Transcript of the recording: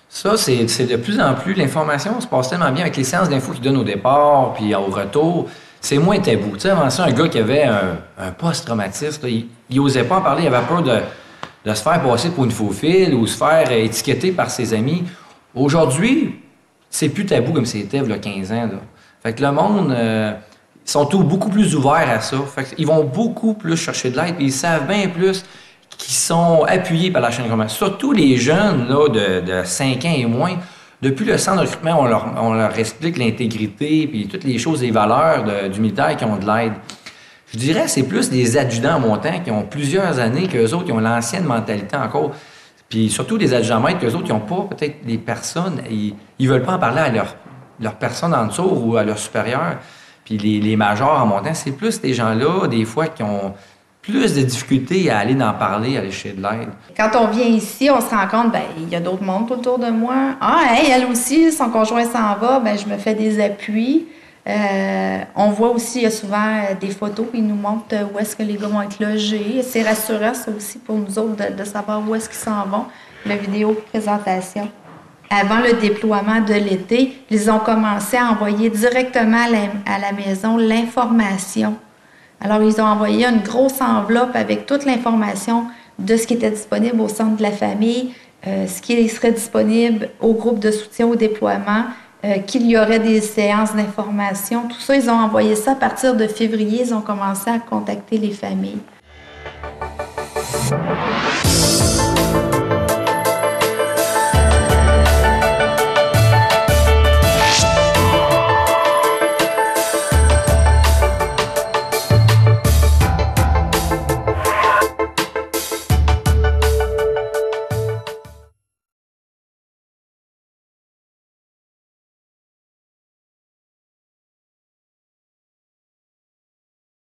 Ça, c'est de plus en plus, l'information se passe tellement bien avec les séances d'infos qu'ils donnent au départ, puis au retour, c'est moins tabou. Tu sais, avant ça, un gars qui avait un post-traumatisme, là, il osait pas en parler, il avait peur de se faire passer pour une faux file ou se faire étiqueter par ses amis. Aujourd'hui, c'est plus tabou comme c'était il y a 15 ans. Là. Fait que le monde, ils sont beaucoup plus ouverts à ça. Fait qu'ils vont beaucoup plus chercher de l'aide, puis ils savent bien plus qui sont appuyés par la chaîne de commande. Surtout les jeunes là, de 5 ans et moins. Depuis le centre de recrutement, on leur explique l'intégrité puis toutes les choses et les valeurs du militaire qui ont de l'aide. Je dirais que c'est plus des adjudants montants qui ont plusieurs années qu'eux autres qui ont l'ancienne mentalité encore. Puis surtout des adjudants-maîtres qu'eux autres qui n'ont pas peut-être des personnes, ils veulent pas en parler à leur personne en dessous ou à leur supérieur. Puis les majors en montant, c'est plus des gens-là, des fois, qui ont plus de difficultés à aller en parler, à aller chercher de l'aide. Quand on vient ici, on se rend compte, bien, il y a d'autres mondes autour de moi. Ah, hey, elle aussi, son conjoint s'en va, bien, je me fais des appuis. On voit aussi, il y a souvent des photos qui nous montrent où est-ce que les gars vont être logés. C'est rassurant, ça aussi, pour nous autres, de savoir où est-ce qu'ils s'en vont. La vidéo présentation. Avant le déploiement de l'été, ils ont commencé à envoyer directement à la maison l'information. Alors, ils ont envoyé une grosse enveloppe avec toute l'information de ce qui était disponible au centre de la famille, ce qui serait disponible au groupe de soutien au déploiement, qu'il y aurait des séances d'information. Tout ça, ils ont envoyé ça à partir de février. Ils ont commencé à contacter les familles.